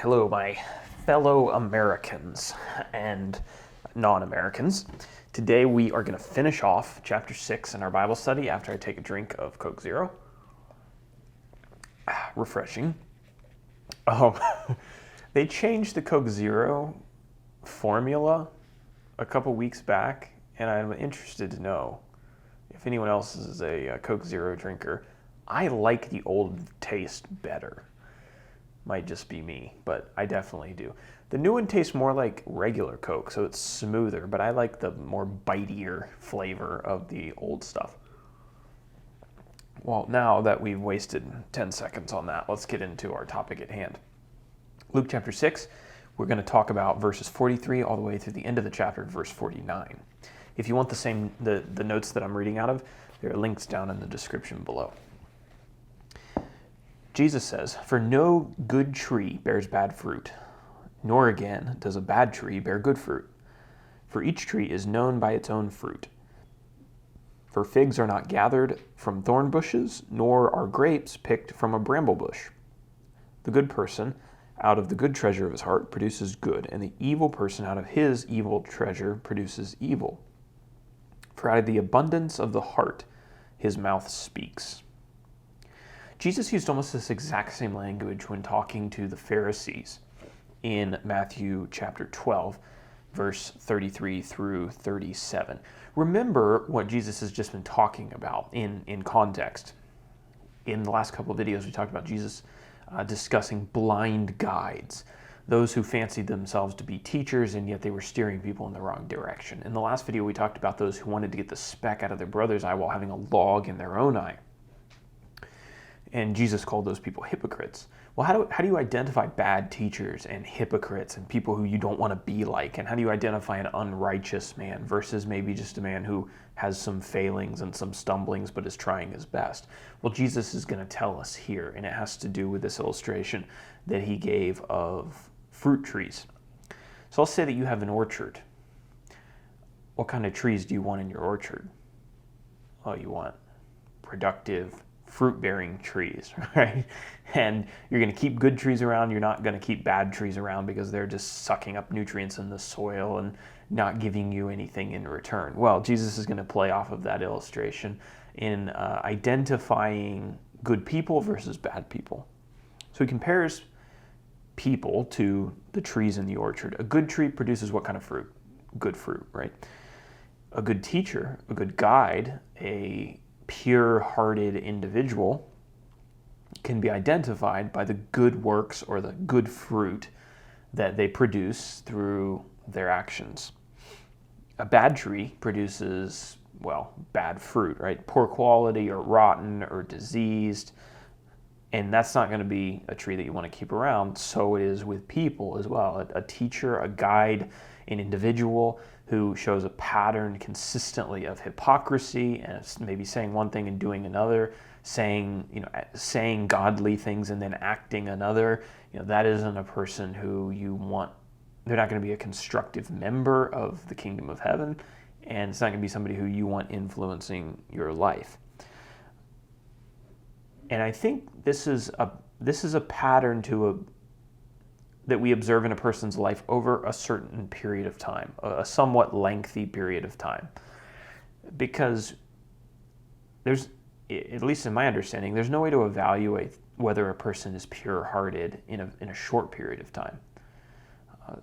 Hello, my fellow Americans and non-Americans. Today we are going to finish off chapter 6 in our Bible study after I take a drink of Coke Zero. Refreshing. Oh, they changed the Coke Zero formula a couple weeks back, and I'm interested to know if anyone else is a Coke Zero drinker. I like the old taste better. Might just be me, but I definitely do. The new one tastes more like regular Coke, so it's smoother, but I like the more bitier flavor of the old stuff. Well, now that we've wasted 10 seconds on that, let's get into our topic at hand. Luke chapter 6, we're going to talk about verses 43 all the way through the end of the chapter, verse 49. If you want the notes that I'm reading out of, there are links down in the description below. Jesus says, "For no good tree bears bad fruit, nor again does a bad tree bear good fruit. For each tree is known by its own fruit. For figs are not gathered from thorn bushes, nor are grapes picked from a bramble bush. The good person out of the good treasure of his heart produces good, and the evil person out of his evil treasure produces evil. For out of the abundance of the heart his mouth speaks." Jesus used almost this exact same language when talking to the Pharisees in Matthew chapter 12, verse 33 through 37. Remember what Jesus has just been talking about in context. In the last couple of videos, we talked about Jesus discussing blind guides, those who fancied themselves to be teachers and yet they were steering people in the wrong direction. In the last video, we talked about those who wanted to get the speck out of their brother's eye while having a log in their own eye. And Jesus called those people hypocrites. Well, how do you identify bad teachers and hypocrites and people who you don't want to be like? And how do you identify an unrighteous man versus maybe just a man who has some failings and some stumblings but is trying his best? Well, Jesus is going to tell us here, and it has to do with this illustration that he gave of fruit trees. So let's say that you have an orchard. What kind of trees do you want in your orchard? Oh, you want productive, fruit-bearing trees, right? And you're going to keep good trees around. You're not going to keep bad trees around because they're just sucking up nutrients in the soil and not giving you anything in return. Well, Jesus is going to play off of that illustration in identifying good people versus bad people. So he compares people to the trees in the orchard. A good tree produces what kind of fruit? Good fruit, right? A good teacher, a good guide, a pure-hearted individual can be identified by the good works or the good fruit that they produce through their actions. A bad tree produces, well, bad fruit, right? Poor quality or rotten or diseased, and that's not going to be a tree that you want to keep around. So it is with people as well. A teacher, a guide, an individual who shows a pattern consistently of hypocrisy and maybe saying one thing and doing another, saying godly things and then acting another. That isn't a person who you want. They're not going to be a constructive member of the kingdom of heaven, and it's not going to be somebody who you want influencing your life. And I think this is a pattern that we observe in a person's life over a certain period of time, a somewhat lengthy period of time. Because there's, at least in my understanding, there's no way to evaluate whether a person is pure-hearted in a short period of time.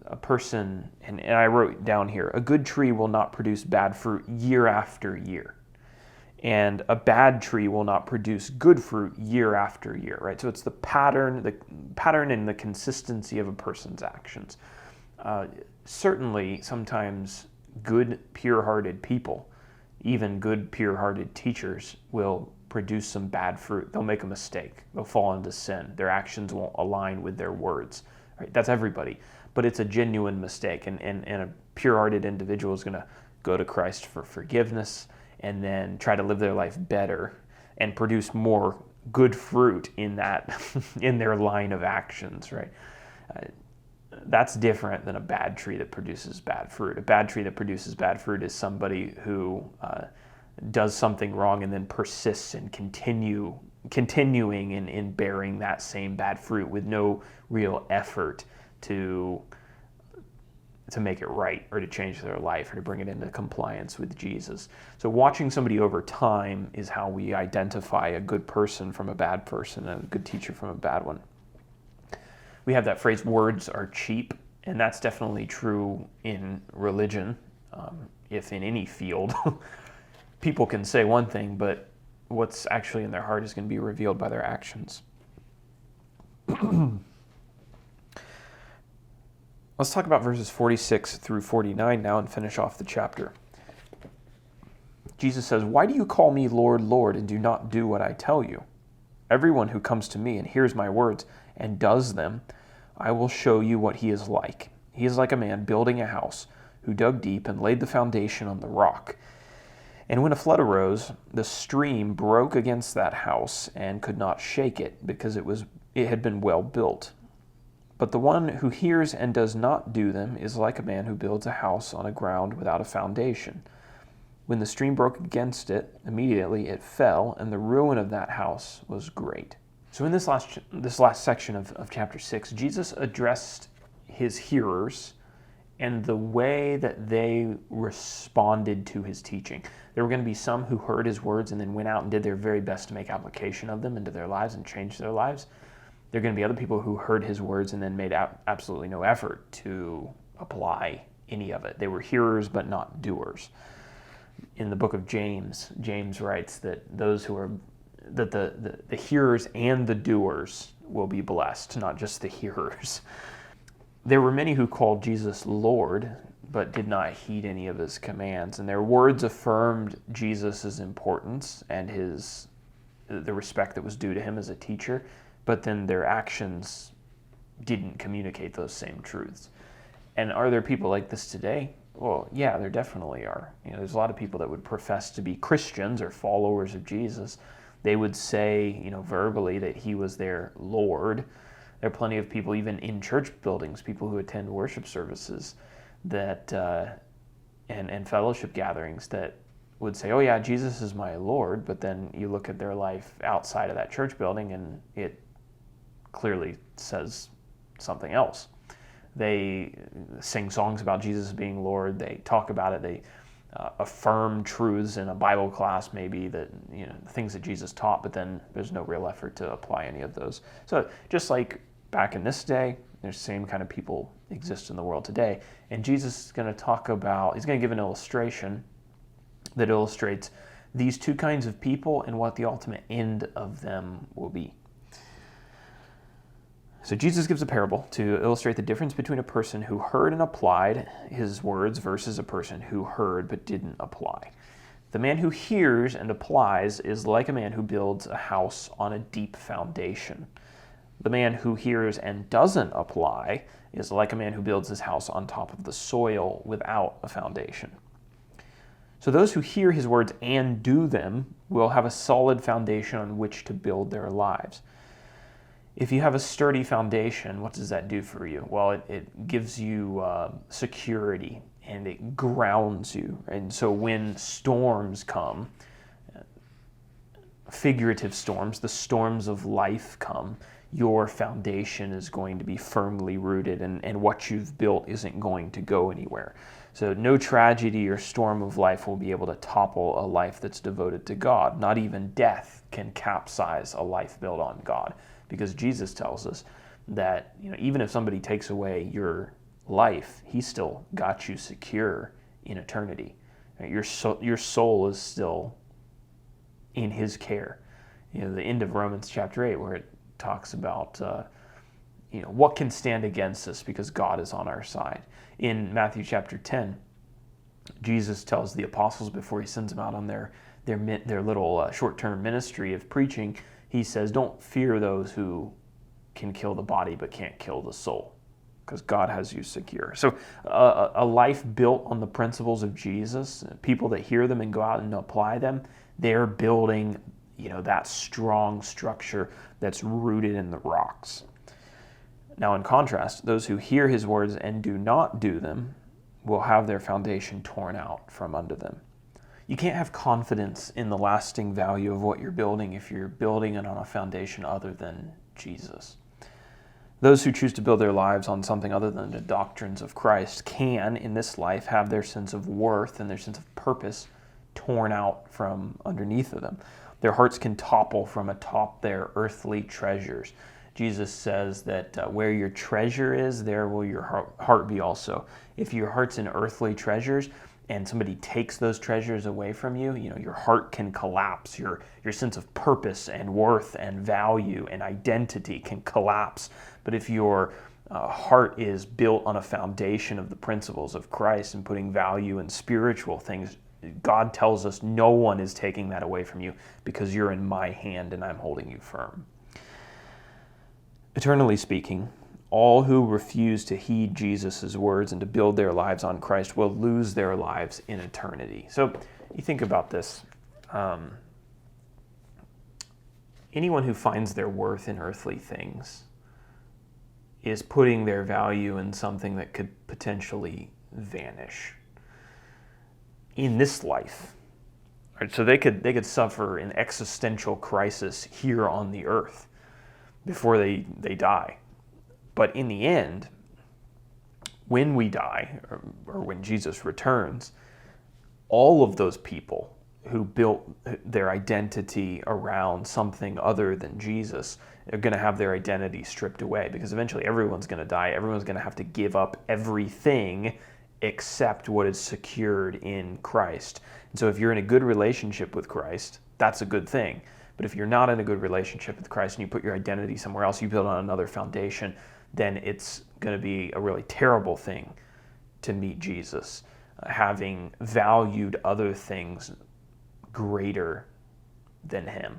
A person, and I wrote down here, a good tree will not produce bad fruit year after year. And a bad tree will not produce good fruit year after year, right? So it's the pattern and the consistency of a person's actions. Certainly, sometimes good, pure-hearted people, even good, pure-hearted teachers, will produce some bad fruit. They'll make a mistake. They'll fall into sin. Their actions won't align with their words. Right? That's everybody. But it's a genuine mistake, and a pure-hearted individual is going to go to Christ for forgiveness and then try to live their life better and produce more good fruit in that in their line of actions, right? That's different than a bad tree that produces bad fruit. A bad tree that produces bad fruit is somebody who does something wrong and then persists and continuing in bearing that same bad fruit with no real effort to make it right or to change their life or to bring it into compliance with Jesus. So watching somebody over time is how we identify a good person from a bad person, a good teacher from a bad one. We have that phrase, words are cheap, and that's definitely true in religion, if in any field. People can say one thing, but what's actually in their heart is going to be revealed by their actions. Let's talk about verses 46 through 49 now and finish off the chapter. Jesus says, "Why do you call me Lord, Lord, and do not do what I tell you? Everyone who comes to me and hears my words and does them, I will show you what he is like. He is like a man building a house who dug deep and laid the foundation on the rock. And when a flood arose, the stream broke against that house and could not shake it because it had been well built. But the one who hears and does not do them is like a man who builds a house on a ground without a foundation. When the stream broke against it, immediately it fell, and the ruin of that house was great." So in this last section of chapter 6, Jesus addressed his hearers and the way that they responded to his teaching. There were going to be some who heard his words and then went out and did their very best to make application of them into their lives and change their lives. There are going to be other people who heard his words and then made absolutely no effort to apply any of it. They were hearers but not doers. In the book of James, James writes that the hearers and the doers will be blessed, not just the hearers. There were many who called Jesus Lord, but did not heed any of his commands, and their words affirmed Jesus' importance and the respect that was due to him as a teacher, but then their actions didn't communicate those same truths. And are there people like this today? Well, yeah, there definitely are. There's a lot of people that would profess to be Christians or followers of Jesus. They would say, verbally that he was their Lord. There are plenty of people, even in church buildings, people who attend worship services that and fellowship gatherings that would say, "Oh yeah, Jesus is my Lord," but then you look at their life outside of that church building and it clearly says something else. They sing songs about Jesus being Lord. They talk about it. They affirm truths in a Bible class, maybe that things that Jesus taught, but then there's no real effort to apply any of those. So just like back in this day, there's the same kind of people exist in the world today. And Jesus is going to he's going to give an illustration that illustrates these two kinds of people and what the ultimate end of them will be. So Jesus gives a parable to illustrate the difference between a person who heard and applied his words versus a person who heard but didn't apply. The man who hears and applies is like a man who builds a house on a deep foundation. The man who hears and doesn't apply is like a man who builds his house on top of the soil without a foundation. So those who hear his words and do them will have a solid foundation on which to build their lives. If you have a sturdy foundation, what does that do for you? Well, it gives you security and it grounds you. And so when storms come, figurative storms, the storms of life come, your foundation is going to be firmly rooted and what you've built isn't going to go anywhere. So no tragedy or storm of life will be able to topple a life that's devoted to God. Not even death can capsize a life built on God. Because Jesus tells us that even if somebody takes away your life, he still got you secure in eternity. Your soul is still in his care. The end of Romans chapter 8, where it talks about what can stand against us because God is on our side. In Matthew chapter 10, Jesus tells the apostles before he sends them out on their little short-term ministry of preaching, he says, "Don't fear those who can kill the body but can't kill the soul, because God has you secure." So a life built on the principles of Jesus, people that hear them and go out and apply them, they're building that strong structure that's rooted in the rocks. Now, in contrast, those who hear his words and do not do them will have their foundation torn out from under them. You can't have confidence in the lasting value of what you're building if you're building it on a foundation other than Jesus. Those who choose to build their lives on something other than the doctrines of Christ can, in this life, have their sense of worth and their sense of purpose torn out from underneath of them. Their hearts can topple from atop their earthly treasures. Jesus says that where your treasure is, there will your heart be also. If your heart's in earthly treasures and somebody takes those treasures away from you, your heart can collapse. Your sense of purpose and worth and value and identity can collapse. But if your heart is built on a foundation of the principles of Christ and putting value in spiritual things, God tells us no one is taking that away from you because you're in my hand and I'm holding you firm. Eternally speaking, all who refuse to heed Jesus' words and to build their lives on Christ will lose their lives in eternity. So you think about this. Anyone who finds their worth in earthly things is putting their value in something that could potentially vanish in this life. Right? So they could suffer an existential crisis here on the earth before they die. But in the end, when we die, or when Jesus returns, all of those people who built their identity around something other than Jesus are going to have their identity stripped away, because eventually everyone's going to die. Everyone's going to have to give up everything except what is secured in Christ. And so if you're in a good relationship with Christ, that's a good thing. But if you're not in a good relationship with Christ and you put your identity somewhere else, you build on another foundation, then it's going to be a really terrible thing to meet Jesus, having valued other things greater than him,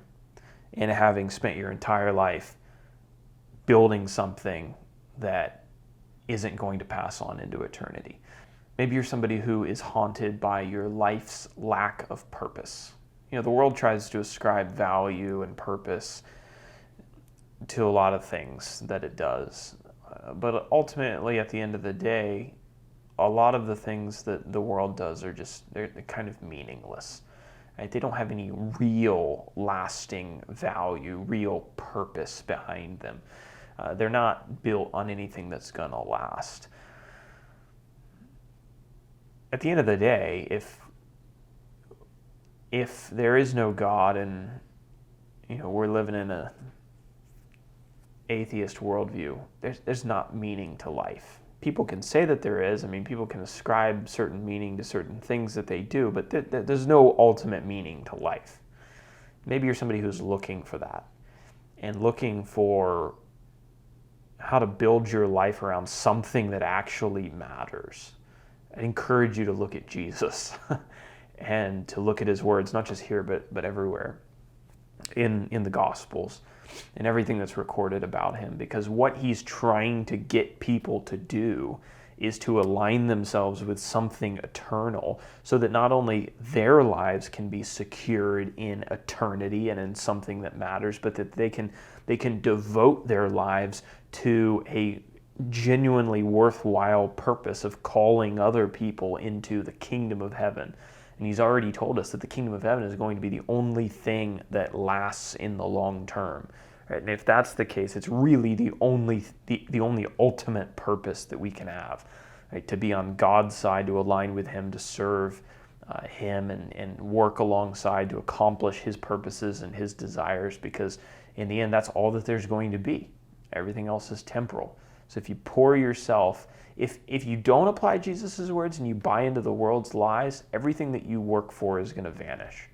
and having spent your entire life building something that isn't going to pass on into eternity. Maybe you're somebody who is haunted by your life's lack of purpose. The world tries to ascribe value and purpose to a lot of things that it does. But ultimately, at the end of the day, a lot of the things that the world does they're kind of meaningless. Right? They don't have any real lasting value, real purpose behind them. They're not built on anything that's going to last. At the end of the day, if there is no God and we're living in a atheist worldview, there's not meaning to life. People can say that there is. People can ascribe certain meaning to certain things that they do, but there's no ultimate meaning to life. Maybe you're somebody who's looking for that and looking for how to build your life around something that actually matters. I encourage you to look at Jesus and to look at his words, not just here, but everywhere in the Gospels and everything that's recorded about him, because what he's trying to get people to do is to align themselves with something eternal, so that not only their lives can be secured in eternity and in something that matters, but that they can devote their lives to a genuinely worthwhile purpose of calling other people into the kingdom of heaven. And he's already told us that the kingdom of heaven is going to be the only thing that lasts in the long term. Right? And if that's the case, it's really the only ultimate purpose that we can have. Right? To be on God's side, to align with him, to serve him and work alongside to accomplish his purposes and his desires, because in the end, that's all that there's going to be. Everything else is temporal. So if you pour yourself, if you don't apply Jesus' words and you buy into the world's lies, everything that you work for is going to vanish.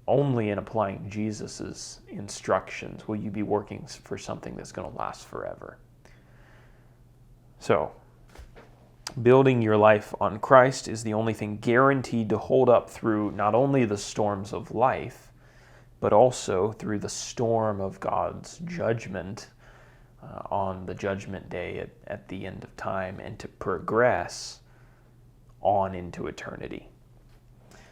Only in applying Jesus' instructions will you be working for something that's going to last forever. So, building your life on Christ is the only thing guaranteed to hold up through not only the storms of life, but also through the storm of God's judgment on the judgment day at the end of time, and to progress on into eternity.